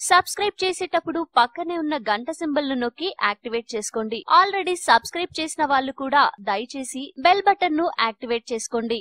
Subscribe చేసేటప్పుడు పక్కనే ఉన్న గంట సింబల్ ను నొక్కి యాక్టివేట్ చేసుకోండి. ఆల్రెడీ సబ్స్క్రైబ్ చేసిన వాళ్ళు కూడా దయచేసి బెల్ బటన్ ను యాక్టివేట్ చేసుకోండి.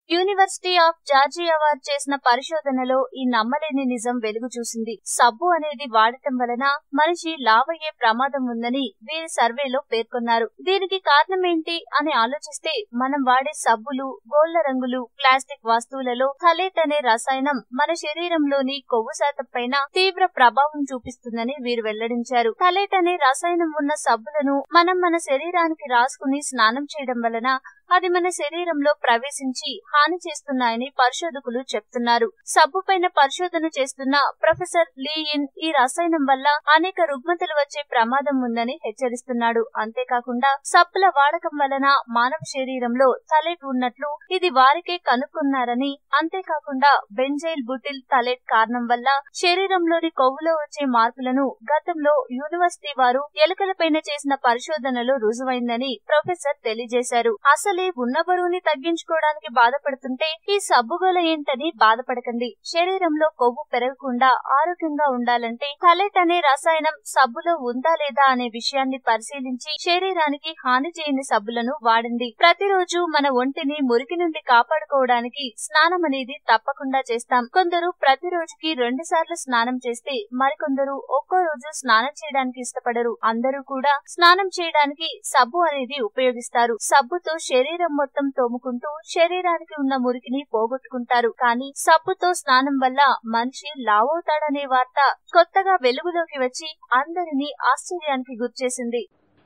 యూనివర్సిటీ ఆఫ్ జార్జియా వారు చేసిన పరిశోధనలో ఈ నమ్మలేని నిజం వెలుగు చూసింది. సబ్బు అనేది వాడటం వలన మనిషి లావయ్యే ప్రమాదం ఉందని వీరి సర్వేలో పేర్కొన్నారు. దీనికి కారణం ఏంటి అని ఆలోచిస్తే మనం వాడే సబ్బులు, గోళ్ల రంగులు, ప్లాస్టిక్ వస్తువులలో థలేట్ అనే రసాయనం మన శరీరంలోని కొవ్వు శాతం పైన తీవ్ర ప్రభావం చూపిస్తుందని వీరు వెల్లడించారు. థలేట్ అనే రసాయనం ఉన్న సబ్బులను మనం మన శరీరానికి రాసుకుని స్నానం చేయడం వలన అది మన శరీరంలో ప్రవేశించి హాని చేస్తున్నాయని పరిశోధకులు చెప్తున్నారు. సబ్బు పైన పరిశోధన చేస్తున్న ప్రొఫెసర్ లీ ఇన్ ఈ రసాయనం వల్ల అనేక రుగ్మతలు వచ్చే ప్రమాదం ఉందని హెచ్చరిస్తున్నాడు. అంతేకాకుండా సబ్బుల వాడకం వలన మానవ శరీరంలో థలేట్ ఉన్నట్లు ఇది వారికే కనుక్కున్నారని, అంతేకాకుండా బెంజైల్ బుటిల్ థలేట్ కారణం వల్ల శరీరంలోని కొవ్వులో వచ్చే మార్పులను గతంలో యూనివర్సిటీ వారు ఎలుకలపైన చేసిన పరిశోధనలో రుజువైందని ప్రొఫెసర్ తెలియజేశారు. అసలే ఉన్న బరువుని తగ్గించుకోవడానికి బాధపడుతుంటే ఈ సబ్బుగోల ఏంటని బాధపడకండి. శరీరంలో కొవ్వు పెరగకుండా ఆరోగ్యంగా ఉండాలంటే థలేట్ అనే రసాయనం సబ్బులో ఉందా లేదా అనే విషయాన్ని పరిశీలించి శరీరానికి హాని చేయని సబ్బులను వాడండి. ప్రతిరోజు మన ఒంటిని మురికి నుండి కాపాడుకోవడానికి స్నానం అనేది తప్పకుండా చేస్తాం. కొందరు ప్రతిరోజుకి 2 సార్లు స్నానం చేస్తే మరికొందరు ఒక్కో రోజు స్నానం చేయడానికి ఇష్టపడరు. అందరూ కూడా స్నానం చేయడానికి సబ్బు అనేది ఉపయోగిస్తారు. సబ్బుతో శరీరం మొత్తం తోముకుంటూ శరీరానికి ఉన్న మురికిని పోగొట్టుకుంటారు. కానీ సబ్బుతో స్నానం వల్ల మనిషి లావవుతాడనే వార్త కొత్తగా వెలుగులోకి వచ్చి అందరినీ ఆశ్చర్యానికి గురిచేసింది.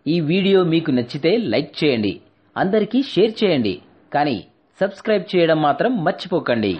ఈ వీడియో మీకు నచ్చితే లైక్ చేయండి, అందరికీ షేర్ చేయండి, కానీ సబ్స్క్రైబ్ చేయడం మాత్రం మర్చిపోకండి.